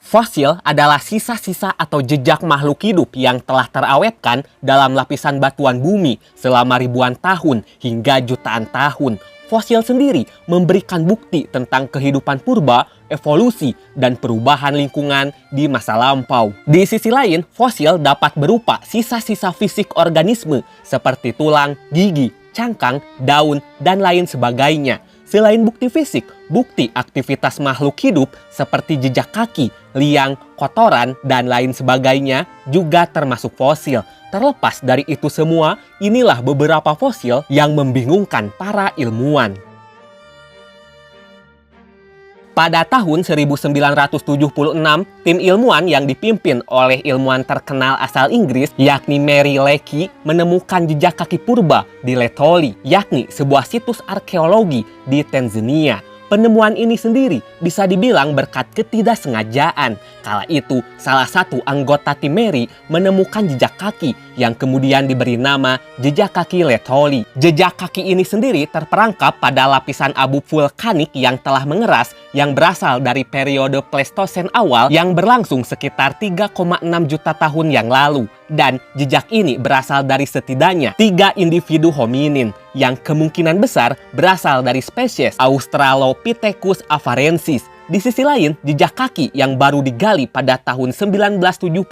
Fosil adalah sisa-sisa atau jejak makhluk hidup yang telah terawetkan dalam lapisan batuan bumi selama ribuan tahun hingga jutaan tahun. Fosil sendiri memberikan bukti tentang kehidupan purba, evolusi, dan perubahan lingkungan di masa lampau. Di sisi lain, fosil dapat berupa sisa-sisa fisik organisme seperti tulang, gigi, cangkang, daun, dan lain sebagainya. Selain bukti fisik, bukti aktivitas makhluk hidup seperti jejak kaki, liang, kotoran, dan lain sebagainya juga termasuk fosil. Terlepas dari itu semua, inilah beberapa fosil yang membingungkan para ilmuwan. Pada tahun 1976, tim ilmuwan yang dipimpin oleh ilmuwan terkenal asal Inggris, yakni Mary Leakey, menemukan jejak kaki purba di Laetoli, yakni sebuah situs arkeologi di Tanzania. Penemuan ini sendiri bisa dibilang berkat ketidaksengajaan. Kala itu, salah satu anggota tim Mary menemukan jejak kaki yang kemudian diberi nama jejak kaki Laetoli. Jejak kaki ini sendiri terperangkap pada lapisan abu vulkanik yang telah mengeras yang berasal dari periode Pleistosen awal yang berlangsung sekitar 3,6 juta tahun yang lalu. Dan jejak ini berasal dari setidaknya 3 individu hominin yang kemungkinan besar berasal dari spesies Australopithecus afarensis. Di sisi lain, jejak kaki yang baru digali pada tahun 1978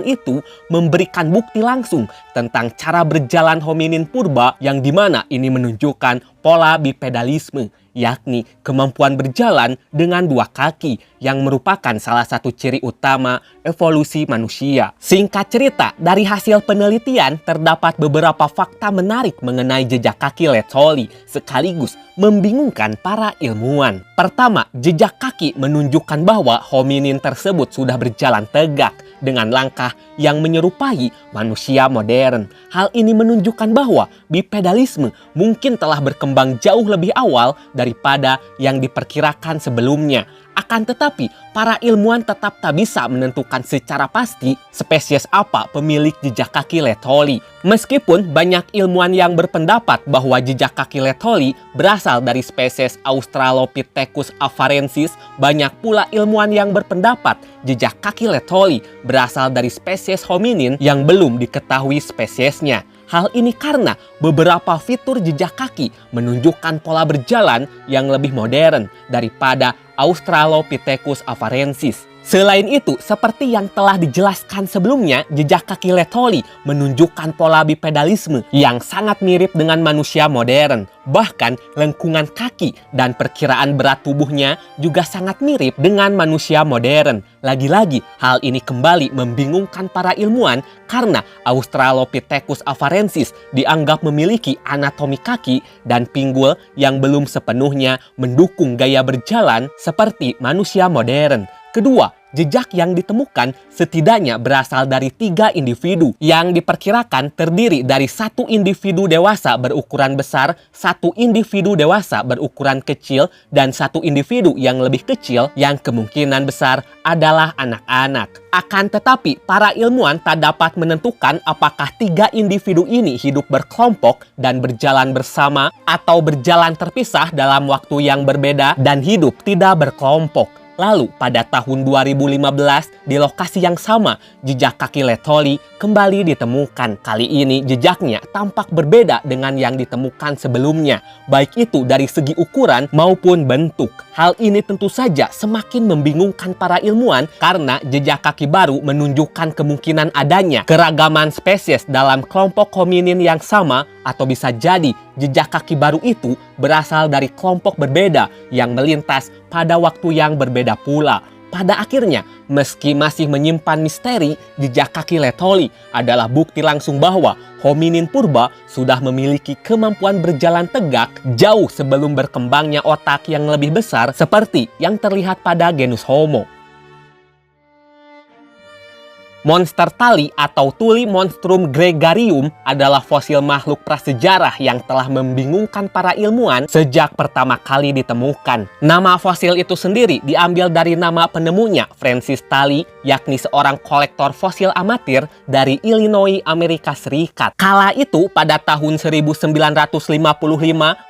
itu memberikan bukti langsung tentang cara berjalan hominin purba yang dimana ini menunjukkan pola bipedalisme, yakni kemampuan berjalan dengan 2 kaki yang merupakan salah satu ciri utama evolusi manusia. Singkat cerita, dari hasil penelitian terdapat beberapa fakta menarik mengenai jejak kaki Laetoli sekaligus membingungkan para ilmuwan. Pertama, jejak kaki menunjukkan bahwa hominin tersebut sudah berjalan tegak dengan langkah yang menyerupai manusia modern. Hal ini menunjukkan bahwa bipedalisme mungkin telah berkembang jauh lebih awal daripada yang diperkirakan sebelumnya. Akan tetapi, para ilmuwan tetap tak bisa menentukan secara pasti spesies apa pemilik jejak kaki Laetoli. Meskipun banyak ilmuwan yang berpendapat bahwa jejak kaki Laetoli berasal dari spesies Australopithecus afarensis, banyak pula ilmuwan yang berpendapat jejak kaki Laetoli berasal dari spesies hominin yang belum diketahui spesiesnya. Hal ini karena beberapa fitur jejak kaki menunjukkan pola berjalan yang lebih modern daripada Australopithecus afarensis. Selain itu, seperti yang telah dijelaskan sebelumnya, jejak kaki Laetoli menunjukkan pola bipedalisme yang sangat mirip dengan manusia modern. Bahkan, lengkungan kaki dan perkiraan berat tubuhnya juga sangat mirip dengan manusia modern. Lagi-lagi, hal ini kembali membingungkan para ilmuwan karena Australopithecus afarensis dianggap memiliki anatomi kaki dan pinggul yang belum sepenuhnya mendukung gaya berjalan seperti manusia modern. Kedua, jejak yang ditemukan setidaknya berasal dari 3 individu yang diperkirakan terdiri dari 1 individu dewasa berukuran besar, 1 individu dewasa berukuran kecil, dan 1 individu yang lebih kecil yang kemungkinan besar adalah anak-anak. Akan tetapi, para ilmuwan tak dapat menentukan apakah 3 individu ini hidup berkelompok dan berjalan bersama atau berjalan terpisah dalam waktu yang berbeda dan hidup tidak berkelompok. Lalu, pada tahun 2015, di lokasi yang sama, jejak kaki Laetoli kembali ditemukan. Kali ini, jejaknya tampak berbeda dengan yang ditemukan sebelumnya, baik itu dari segi ukuran maupun bentuk. Hal ini tentu saja semakin membingungkan para ilmuwan karena jejak kaki baru menunjukkan kemungkinan adanya keragaman spesies dalam kelompok hominin yang sama, atau bisa jadi jejak kaki baru itu berasal dari kelompok berbeda yang melintas pada waktu yang berbeda pula. Pada akhirnya, meski masih menyimpan misteri, jejak kaki Laetoli adalah bukti langsung bahwa hominin purba sudah memiliki kemampuan berjalan tegak jauh sebelum berkembangnya otak yang lebih besar seperti yang terlihat pada genus Homo. Monster tali atau Tuli monstrum gregarium adalah fosil makhluk prasejarah yang telah membingungkan para ilmuwan sejak pertama kali ditemukan. Nama fosil itu sendiri diambil dari nama penemunya, Francis Tali, yakni seorang kolektor fosil amatir dari Illinois, Amerika Serikat. Kala itu, pada tahun 1955,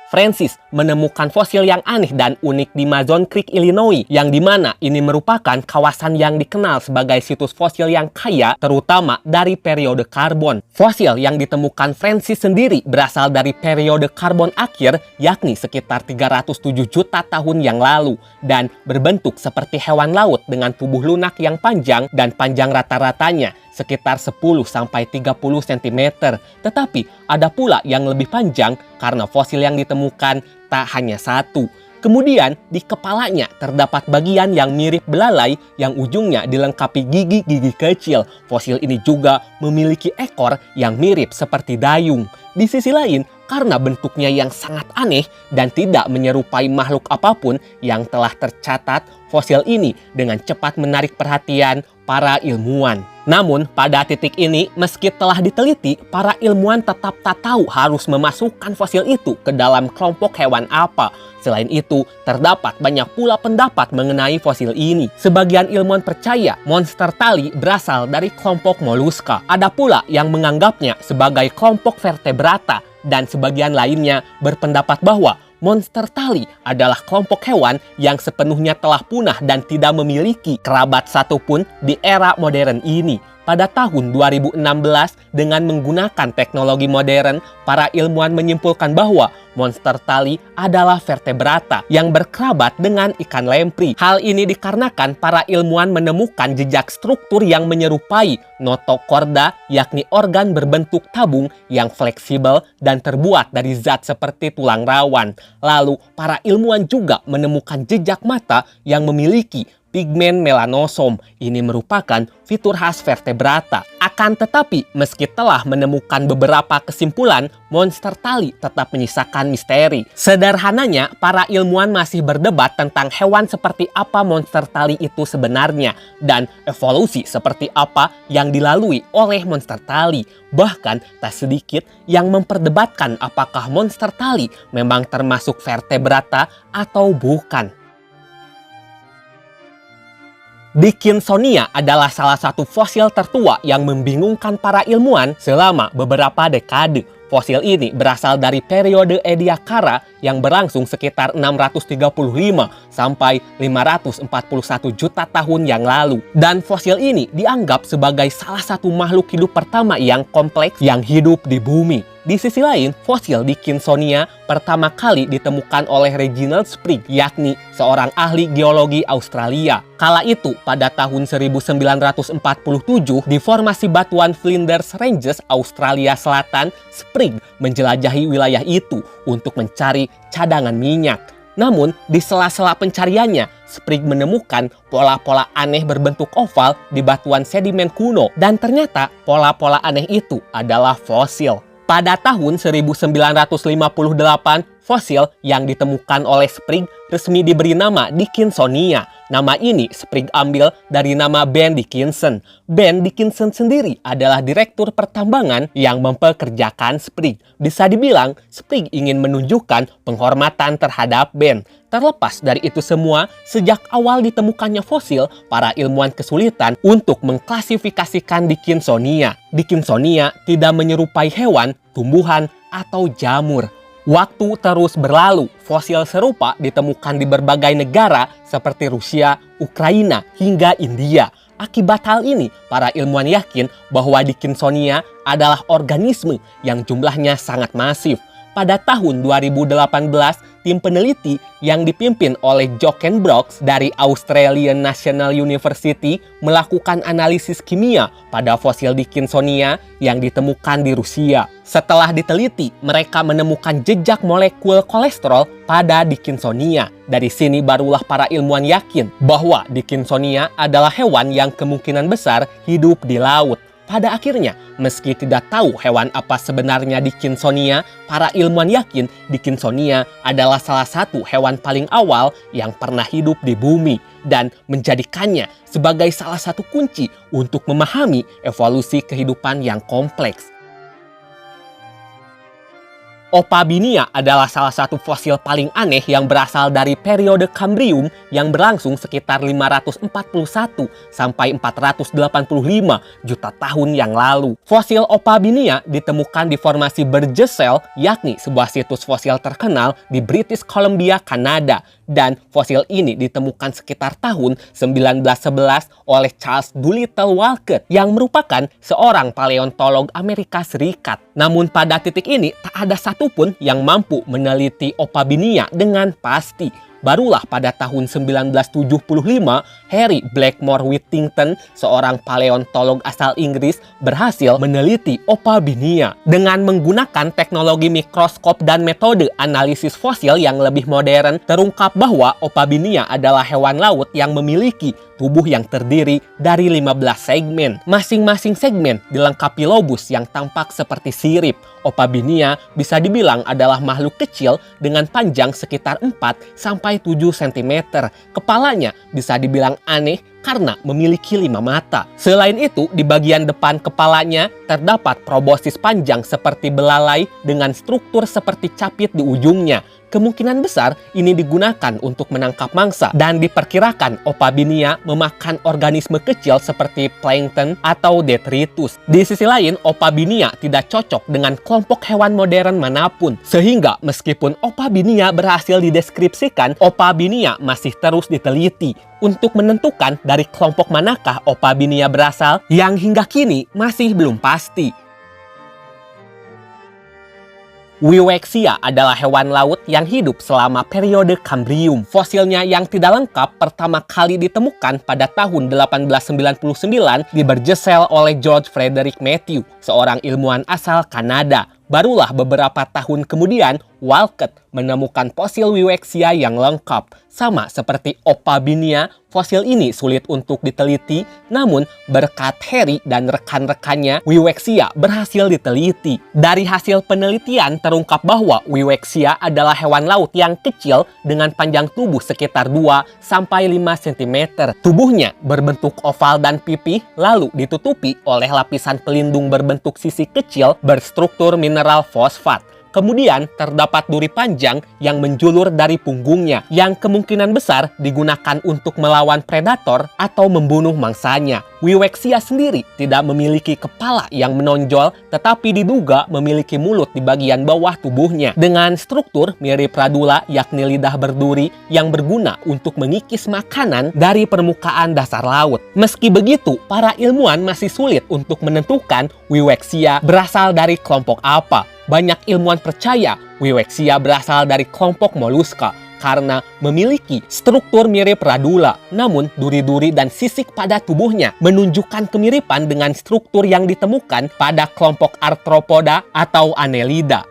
Francis menemukan fosil yang aneh dan unik di Mason Creek, Illinois, yang dimana ini merupakan kawasan yang dikenal sebagai situs fosil yang kaya, terutama dari periode karbon. Fosil yang ditemukan Francis sendiri berasal dari periode karbon akhir, yakni sekitar 307 juta tahun yang lalu, dan berbentuk seperti hewan laut dengan tubuh lunak yang panjang dan panjang rata-ratanya sekitar 10-30 cm. Tetapi ada pula yang lebih panjang karena fosil yang ditemukan tak hanya satu. Kemudian di kepalanya terdapat bagian yang mirip belalai yang ujungnya dilengkapi gigi-gigi kecil. Fosil ini juga memiliki ekor yang mirip seperti dayung. Di sisi lain, karena bentuknya yang sangat aneh dan tidak menyerupai makhluk apapun yang telah tercatat, fosil ini dengan cepat menarik perhatian para ilmuwan. Namun, pada titik ini, meski telah diteliti, para ilmuwan tetap tak tahu harus memasukkan fosil itu ke dalam kelompok hewan apa. Selain itu, terdapat banyak pula pendapat mengenai fosil ini. Sebagian ilmuwan percaya monster tali berasal dari kelompok moluska. Ada pula yang menganggapnya sebagai kelompok vertebrata, dan sebagian lainnya berpendapat bahwa monster tali adalah kelompok hewan yang sepenuhnya telah punah dan tidak memiliki kerabat satupun di era modern ini. Pada tahun 2016, dengan menggunakan teknologi modern, para ilmuwan menyimpulkan bahwa monster tali adalah vertebrata yang berkerabat dengan ikan lempri. Hal ini dikarenakan para ilmuwan menemukan jejak struktur yang menyerupai notochorda, yakni organ berbentuk tabung yang fleksibel dan terbuat dari zat seperti tulang rawan. Lalu, para ilmuwan juga menemukan jejak mata yang memiliki pigmen melanosom. Ini merupakan fitur khas vertebrata. Akan tetapi, meski telah menemukan beberapa kesimpulan, monster tali tetap menyisakan misteri. Sederhananya, para ilmuwan masih berdebat tentang hewan seperti apa monster tali itu sebenarnya, dan evolusi seperti apa yang dilalui oleh monster tali. Bahkan, tak sedikit yang memperdebatkan apakah monster tali memang termasuk vertebrata atau bukan. Dickinsonia adalah salah satu fosil tertua yang membingungkan para ilmuwan selama beberapa dekade. Fosil ini berasal dari periode Ediacara yang berlangsung sekitar 635 sampai 541 juta tahun yang lalu. Dan fosil ini dianggap sebagai salah satu makhluk hidup pertama yang kompleks yang hidup di bumi. Di sisi lain, fosil Dickinsonia pertama kali ditemukan oleh Reginald Sprigg, yakni seorang ahli geologi Australia. Kala itu, pada tahun 1947, di formasi batuan Flinders Ranges, Australia Selatan, Sprigg menjelajahi wilayah itu untuk mencari cadangan minyak. Namun, di sela-sela pencariannya, Sprigg menemukan pola-pola aneh berbentuk oval di batuan sedimen kuno. Dan ternyata, pola-pola aneh itu adalah fosil. Pada tahun 1958, fosil yang ditemukan oleh Sprigg resmi diberi nama Dickinsonia. Nama ini Sprigg ambil dari nama Ben Dickinson. Ben Dickinson sendiri adalah direktur pertambangan yang mempekerjakan Sprigg. Bisa dibilang, Sprigg ingin menunjukkan penghormatan terhadap Ben. Terlepas dari itu semua, sejak awal ditemukannya fosil, para ilmuwan kesulitan untuk mengklasifikasikan Dickinsonia. Dickinsonia tidak menyerupai hewan, tumbuhan, atau jamur. Waktu terus berlalu, fosil serupa ditemukan di berbagai negara seperti Rusia, Ukraina, hingga India. Akibat hal ini, para ilmuwan yakin bahwa Dickinsonia adalah organisme yang jumlahnya sangat masif. Pada tahun 2018, tim peneliti yang dipimpin oleh Jochen Brooks dari Australian National University melakukan analisis kimia pada fosil Dickinsonia yang ditemukan di Rusia. Setelah diteliti, mereka menemukan jejak molekul kolesterol pada Dickinsonia. Dari sini barulah para ilmuwan yakin bahwa Dickinsonia adalah hewan yang kemungkinan besar hidup di laut. Pada akhirnya, meski tidak tahu hewan apa sebenarnya Dickinsonia, para ilmuwan yakin Dickinsonia adalah salah satu hewan paling awal yang pernah hidup di bumi dan menjadikannya sebagai salah satu kunci untuk memahami evolusi kehidupan yang kompleks. Opabinia adalah salah satu fosil paling aneh yang berasal dari periode Kambrium yang berlangsung sekitar 541 sampai 485 juta tahun yang lalu. Fosil Opabinia ditemukan di formasi Burgess Shale, yakni sebuah situs fosil terkenal di British Columbia, Kanada. Dan fosil ini ditemukan sekitar tahun 1911 oleh Charles Doolittle Walker yang merupakan seorang paleontolog Amerika Serikat. Namun pada titik ini tak ada satupun yang mampu meneliti Opabinia dengan pasti. Barulah pada tahun 1975, Harry Blackmore Whittington, seorang paleontolog asal Inggris, berhasil meneliti Opabinia. Dengan menggunakan teknologi mikroskop dan metode analisis fosil yang lebih modern, terungkap bahwa Opabinia adalah hewan laut yang memiliki tubuh yang terdiri dari 15 segmen. Masing-masing segmen dilengkapi lobus yang tampak seperti sirip. Opabinia bisa dibilang adalah makhluk kecil dengan panjang sekitar 4-7 cm. Kepalanya bisa dibilang aneh karena memiliki 5 mata. Selain itu, di bagian depan kepalanya terdapat proboscis panjang seperti belalai dengan struktur seperti capit di ujungnya. Kemungkinan besar ini digunakan untuk menangkap mangsa dan diperkirakan Opabinia memakan organisme kecil seperti plankton atau detritus. Di sisi lain, Opabinia tidak cocok dengan kelompok hewan modern manapun. Sehingga meskipun Opabinia berhasil dideskripsikan, Opabinia masih terus diteliti untuk menentukan dari kelompok manakah Opabinia berasal yang hingga kini masih belum pasti. Wiwexia adalah hewan laut yang hidup selama periode Kambrium. Fosilnya yang tidak lengkap pertama kali ditemukan pada tahun 1899 di Burgess Shale oleh George Frederick Matthew, seorang ilmuwan asal Kanada. Barulah beberapa tahun kemudian, Walcott menemukan fosil Wiwexia yang lengkap. Sama seperti Opabinia, fosil ini sulit untuk diteliti, namun berkat Harry dan rekan-rekannya, Wiwexia berhasil diteliti. Dari hasil penelitian terungkap bahwa Wiwexia adalah hewan laut yang kecil dengan panjang tubuh sekitar 2-5 cm. Tubuhnya berbentuk oval dan pipih, lalu ditutupi oleh lapisan pelindung berbentuk sisi kecil berstruktur mineral fosfat. Kemudian terdapat duri panjang yang menjulur dari punggungnya yang kemungkinan besar digunakan untuk melawan predator atau membunuh mangsanya. Wiwexia sendiri tidak memiliki kepala yang menonjol, tetapi diduga memiliki mulut di bagian bawah tubuhnya dengan struktur mirip radula, yakni lidah berduri yang berguna untuk mengikis makanan dari permukaan dasar laut. Meski begitu, para ilmuwan masih sulit untuk menentukan Wiwexia berasal dari kelompok apa. Banyak ilmuwan percaya Wiwexia berasal dari kelompok moluska karena memiliki struktur mirip radula. Namun, duri-duri dan sisik pada tubuhnya menunjukkan kemiripan dengan struktur yang ditemukan pada kelompok Arthropoda atau Annelida.